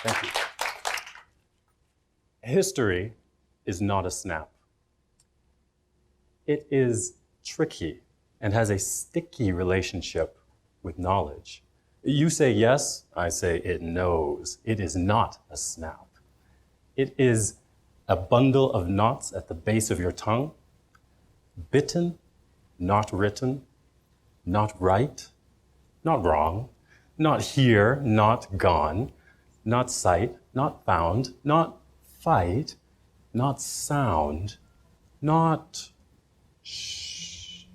Thank you. History is not a snap. It is tricky and has a sticky relationship with knowledge. You say yes, I say it knows. It is not a snap. It is a bundle of knots at the base of your tongue, bitten, not written, not right, not wrong, not here, not gone, not sight, not found, not fight, not sound, not sure.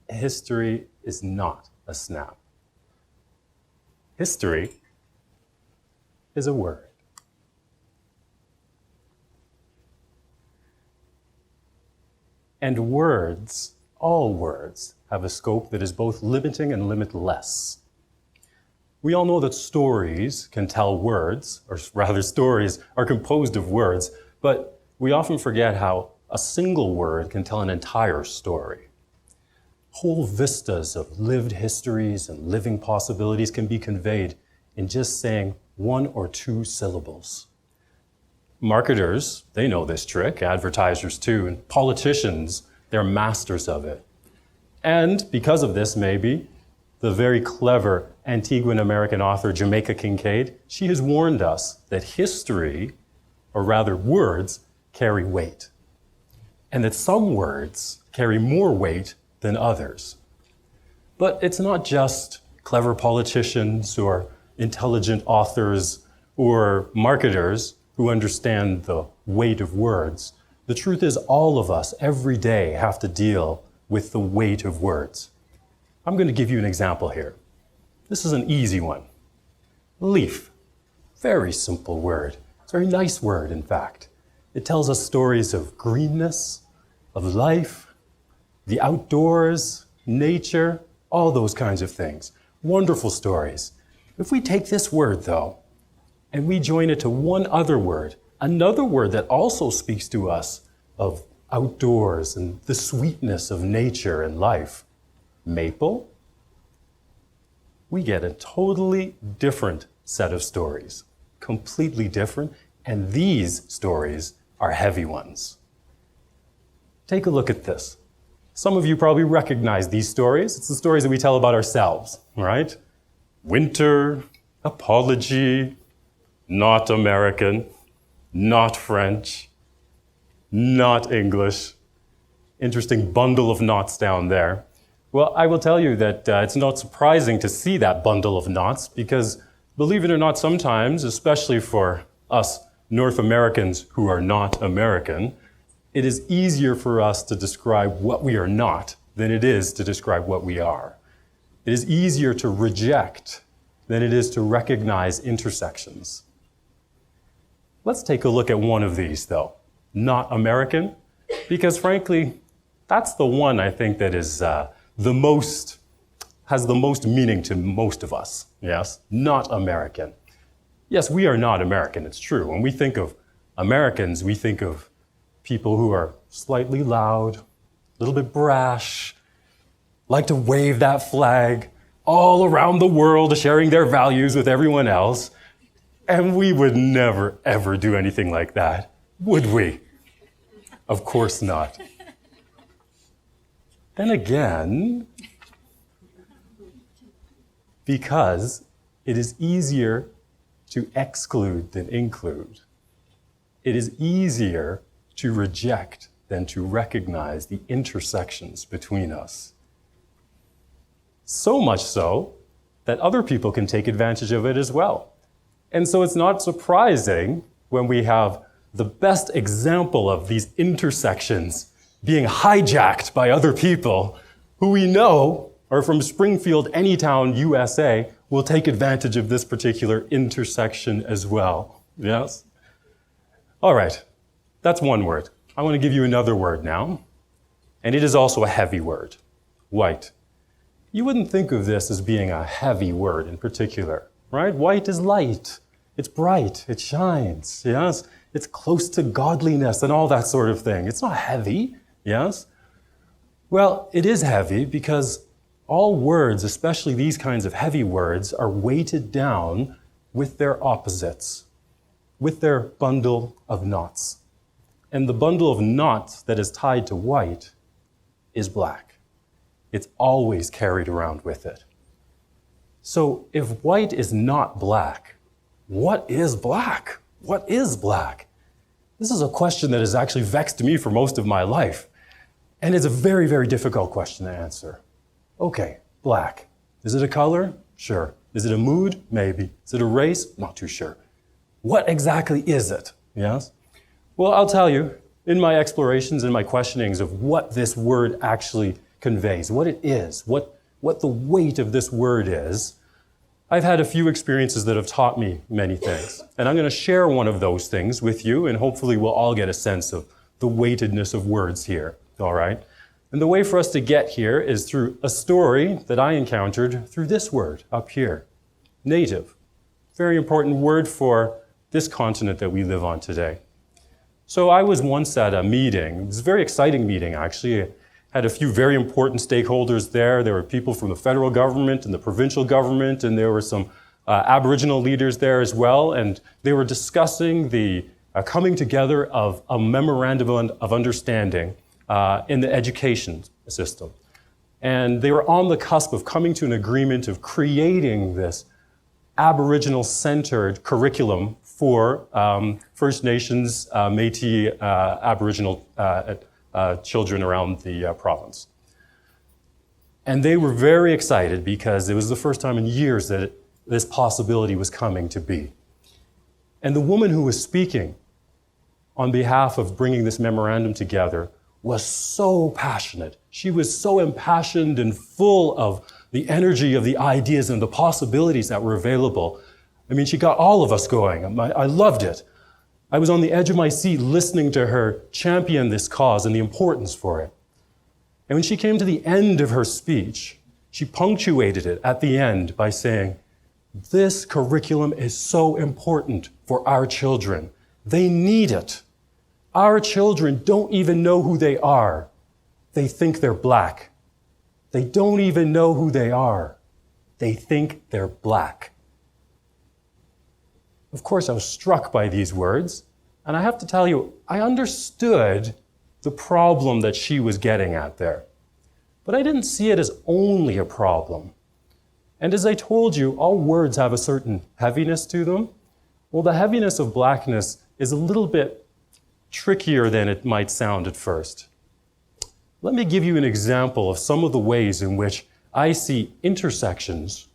History is not a snap. History is a word. And words, all words, have a scope that is both limiting and limitless. We all know that stories can tell words, or rather stories are composed of words, but we often forget how a single word can tell an entire story. Whole vistas of lived histories and living possibilities can be conveyed in just saying one or two syllables. Marketers, they know this trick, advertisers too, and politicians, they're masters of it. And because of this, maybe, the very clever Antiguan American author Jamaica Kincaid, she has warned us that history, or rather words, carry weight. And that some words carry more weight than others. But it's not just clever politicians or intelligent authors or marketers who understand the weight of words. The truth is all of us every day have to deal with the weight of words. I'm going to give you an example here. This is an easy one. Leaf. Very simple word. It's a very nice word, in fact. It tells us stories of greenness, of life, the outdoors, nature, all those kinds of things. Wonderful stories. If we take this word, though, and we join it to one other word, another word that also speaks to us of outdoors and the sweetness of nature and life, maple, we get a totally different set of stories, completely different, and these stories are heavy ones. Take a look at this. Some of you probably recognize these stories. It's the stories that we tell about ourselves, right? Winter, apology, not American, not French, not English. Interesting bundle of knots down there. Well, I will tell you that it's not surprising to see that bundle of knots because, believe it or not, sometimes, especially for us North Americans who are not American, it is easier for us to describe what we are not than it is to describe what we are. It is easier to reject than it is to recognize intersections. Let's take a look at one of these, though. Not American, because frankly, that's the one I think that is has the most meaning to most of us. Yes, not American. Yes, we are not American, it's true. When we think of Americans, we think of people who are slightly loud, a little bit brash, like to wave that flag all around the world, sharing their values with everyone else. And we would never, ever do anything like that, would we? Of course not. Then again, because it is easier to exclude than include. It is easier to reject than to recognize the intersections between us. So much so that other people can take advantage of it as well. And so it's not surprising when we have the best example of these intersections being hijacked by other people who we know are from Springfield, Anytown, USA, will take advantage of this particular intersection as well. Yes? All right, that's one word. I want to give you another word now, and it is also a heavy word, white. You wouldn't think of this as being a heavy word in particular, right? White is light, it's bright, it shines, yes? It's close to godliness and all that sort of thing. It's not heavy, yes? Well, it is heavy because All words, especially these kinds of heavy words, are weighted down with their opposites, with their bundle of knots. And the bundle of knots that is tied to white is black. It's always carried around with it. So if white is not black, what is black? What is black? This is a question that has actually vexed me for most of my life. And it's a very, very difficult question to answer. Okay, black. Is it a color? Sure. Is it a mood? Maybe. Is it a race? Not too sure. What exactly is it? Yes? Well, I'll tell you, in my explorations and my questionings of what this word actually conveys, what it is, what the weight of this word is, I've had a few experiences that have taught me many things. And I'm going to share one of those things with you, and hopefully we'll all get a sense of the weightedness of words here, all right? And the way for us to get here is through a story that I encountered through this word up here, native. Very important word for this continent that we live on today. So I was once at a meeting. It was a very exciting meeting, actually. I had a few very important stakeholders there. There were people from the federal government and the provincial government, and there were some Aboriginal leaders there as well. And they were discussing the coming together of a memorandum of understanding in the education system. And they were on the cusp of coming to an agreement of creating this Aboriginal-centered curriculum for First Nations, Métis, Aboriginal children around the province. And they were very excited because it was the first time in years that this possibility was coming to be. And the woman who was speaking on behalf of bringing this memorandum together was so passionate. She was so impassioned and full of the energy of the ideas and the possibilities that were available. I mean, she got all of us going. I loved it. I was on the edge of my seat listening to her champion this cause and the importance for it. And when she came to the end of her speech, she punctuated it at the end by saying, "This curriculum is so important for our children. They need it. Our children don't even know who they are. They think they're black. They don't even know who they are. They think they're black." Of course, I was struck by these words, and I have to tell you, I understood the problem that she was getting at there. But I didn't see it as only a problem. And as I told you, all words have a certain heaviness to them. Well, the heaviness of blackness is a little bit trickier than it might sound at first. Let me give you an example of some of the ways in which I see intersections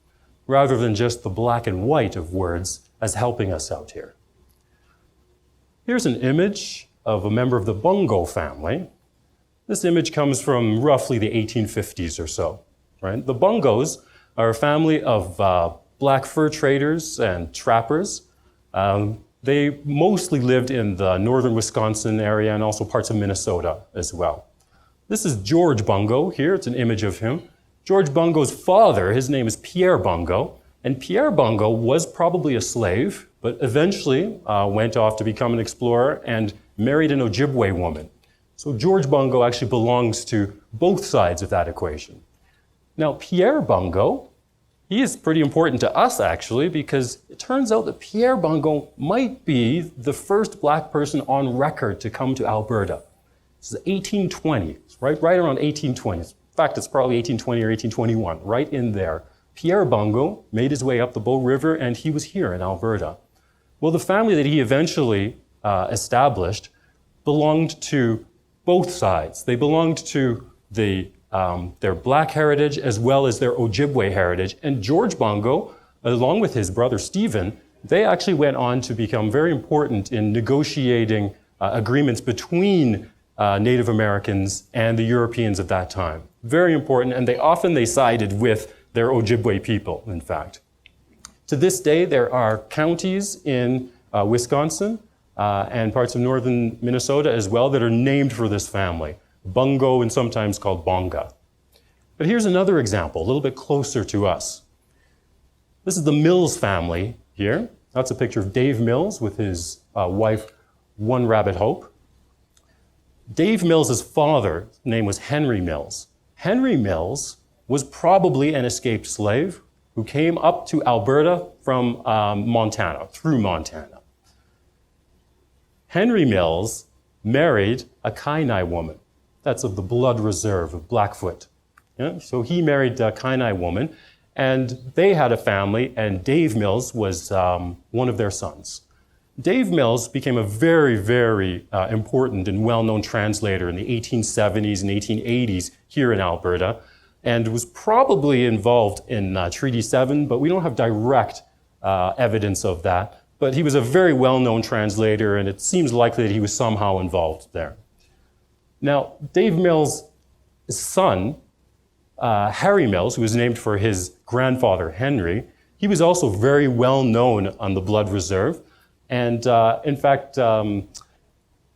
rather than just the black and white of words as helping us out here. Here's an image of a member of the Bungo family. This image comes from roughly the 1850s or so, right? The Bungos are a family of black fur traders and trappers. They mostly lived in the northern Wisconsin area and also parts of Minnesota as well. This is George Bungo here. It's an image of him. George Bungo's father, his name is Pierre Bungo, and Pierre Bungo was probably a slave, but eventually went off to become an explorer and married an Ojibwe woman. So George Bungo actually belongs to both sides of that equation. Now, Pierre Bungo, he is pretty important to us actually, because it turns out that Pierre Bungo might be the first black person on record to come to Alberta. This is 1820, right around 1820. In fact, it's probably 1820 or 1821, right in there. Pierre Bungo made his way up the Bow River, and he was here in Alberta. Well, the family that he eventually established belonged to both sides. They belonged to their black heritage as well as their Ojibwe heritage. And George Bungo, along with his brother Stephen, they actually went on to become very important in negotiating agreements between Native Americans and the Europeans at that time. Very important, and they sided with their Ojibwe people, in fact. To this day, there are counties in Wisconsin and parts of northern Minnesota as well that are named for this family, Bungo and sometimes called Bonga. But here's another example, a little bit closer to us. This is the Mills family here. That's a picture of Dave Mills with his wife, One Rabbit Hope. Dave Mills' father's name was Henry Mills. Henry Mills was probably an escaped slave who came up to Alberta from Montana, through Montana. Henry Mills married a Kainai woman. That's of the blood reserve of Blackfoot. Yeah? So he married a Kainai woman, and they had a family, and Dave Mills was one of their sons. Dave Mills became a very, very important and well-known translator in the 1870s and 1880s here in Alberta, and was probably involved in Treaty 7, but we don't have direct evidence of that. But he was a very well-known translator, and it seems likely that he was somehow involved there. Now, Dave Mills' son, Harry Mills, who was named for his grandfather, Henry, he was also very well-known on the Blood Reserve. And in fact,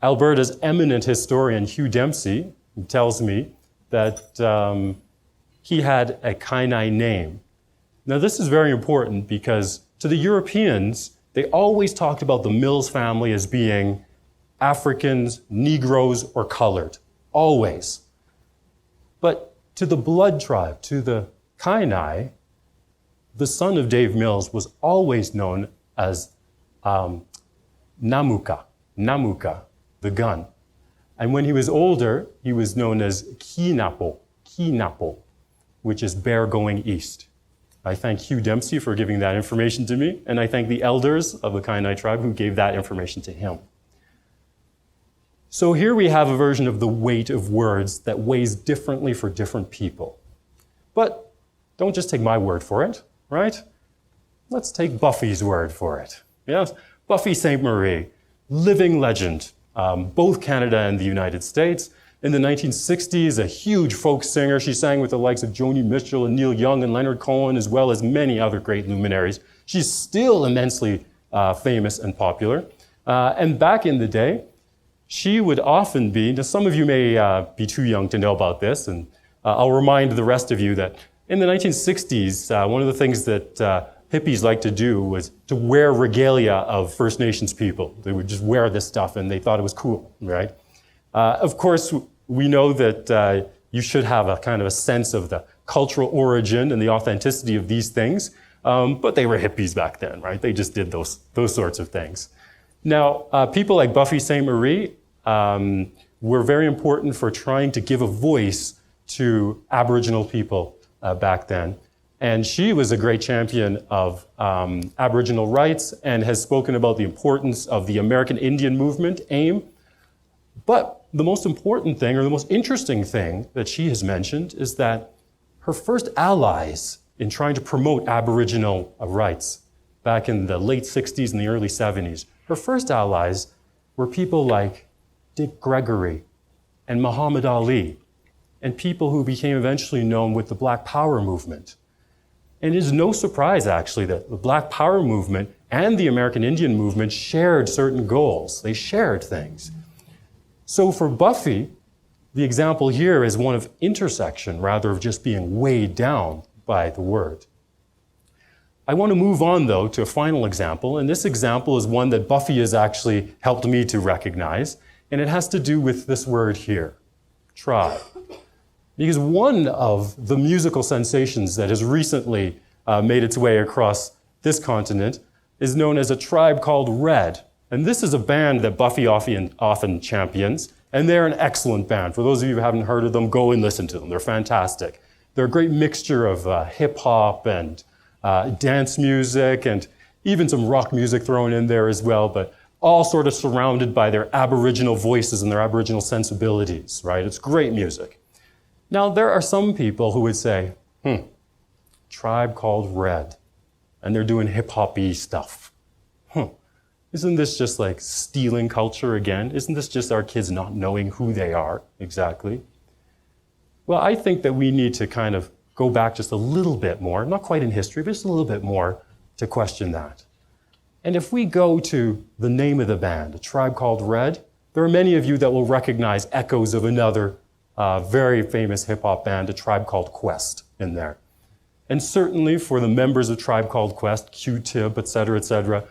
Alberta's eminent historian, Hugh Dempsey, tells me that he had a Kainai name. Now, this is very important because to the Europeans, they always talked about the Mills family as being Africans, Negroes, or colored, always. But to the Blood tribe, to the Kainai, the son of Dave Mills was always known as Namuka, the gun. And when he was older, he was known as Kinapo, which is bear going east. I thank Hugh Dempsey for giving that information to me, and I thank the elders of the Kainai tribe who gave that information to him. So here we have a version of the weight of words that weighs differently for different people. But don't just take my word for it, right? Let's take Buffy's word for it. Yes, Buffy Sainte-Marie, living legend, both Canada and the United States. In the 1960s, a huge folk singer. She sang with the likes of Joni Mitchell and Neil Young and Leonard Cohen, as well as many other great luminaries. She's still immensely famous and popular. And back in the day, she would often be, now some of you may be too young to know about this, and I'll remind the rest of you that in the 1960s, one of the things that hippies liked to do was to wear regalia of First Nations people. They would just wear this stuff and they thought it was cool, right? Of course, we know that you should have a kind of a sense of the cultural origin and the authenticity of these things, but they were hippies back then, right? They just did those sorts of things. Now, people like Buffy Sainte-Marie were very important for trying to give a voice to Aboriginal people back then. And she was a great champion of Aboriginal rights and has spoken about the importance of the American Indian movement, AIM. But the most important thing, or the most interesting thing that she has mentioned is that her first allies in trying to promote Aboriginal rights back in the late 60s and the early 70s, her first allies were people like Dick Gregory and Muhammad Ali, and people who became eventually known with the Black Power movement. And it is no surprise, actually, that the Black Power movement and the American Indian movement shared certain goals. They shared things. So for Buffy, the example here is one of intersection rather of just being weighed down by the word. I want to move on, though, to a final example, and this example is one that Buffy has actually helped me to recognize, and it has to do with this word here, tribe. Because one of the musical sensations that has recently made its way across this continent is known as A Tribe Called Red. And this is a band that Buffy often champions, and they're an excellent band. For those of you who haven't heard of them, go and listen to them. They're fantastic. They're a great mixture of hip-hop and dance music, and even some rock music thrown in there as well, but all sort of surrounded by their Aboriginal voices and their Aboriginal sensibilities, right? It's great music. Now, there are some people who would say, Tribe Called Red, and they're doing hip-hop-y stuff. Isn't this just like stealing culture again? Isn't this just our kids not knowing who they are exactly? Well, I think that we need to kind of go back just a little bit more, not quite in history, but just a little bit more to question that. And if we go to the name of the band, A Tribe Called Red, there are many of you that will recognize echoes of another very famous hip-hop band, A Tribe Called Quest, in there. And certainly for the members of Tribe Called Quest, Q-Tip, et cetera,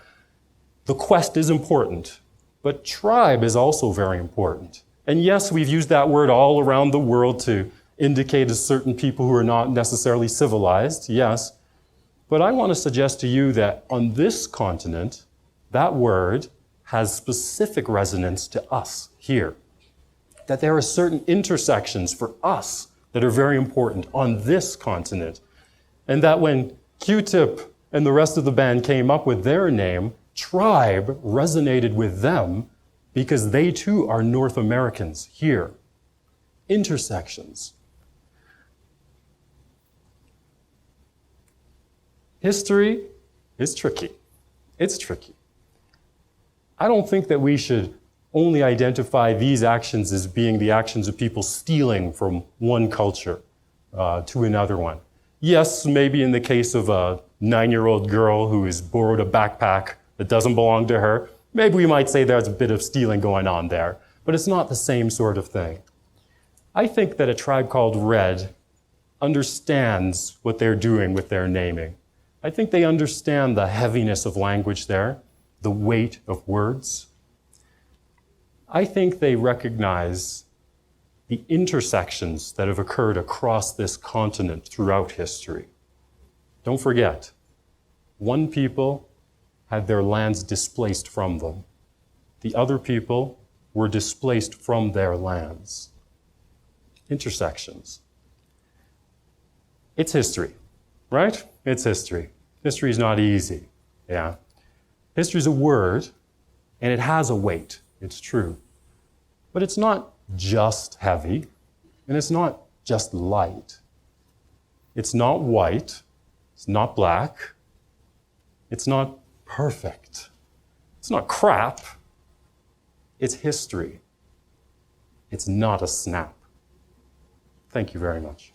the quest is important, but tribe is also very important. And yes, we've used that word all around the world to indicate a certain people who are not necessarily civilized, yes. But I want to suggest to you that on this continent, that word has specific resonance to us here. That there are certain intersections for us that are very important on this continent. And that when Q-Tip and the rest of the band came up with their name, tribe resonated with them because they too are North Americans here. Intersections. History is tricky. It's tricky. I don't think that we should only identify these actions as being the actions of people stealing from one culture to another one. Yes, maybe in the case of a 9-year-old girl who has borrowed a backpack that doesn't belong to her, maybe we might say there's a bit of stealing going on there, but it's not the same sort of thing. I think that A Tribe Called Red understands what they're doing with their naming. I think they understand the heaviness of language there, the weight of words. I think they recognize the intersections that have occurred across this continent throughout history. Don't forget, one people had their lands displaced from them. The other people were displaced from their lands. Intersections. It's history, right? It's history. History is not easy, yeah. History is a word, and it has a weight, it's true. But it's not just heavy, and it's not just light. It's not white, it's not black, it's not perfect, it's not crap, it's history. It's not a snap. Thank you very much.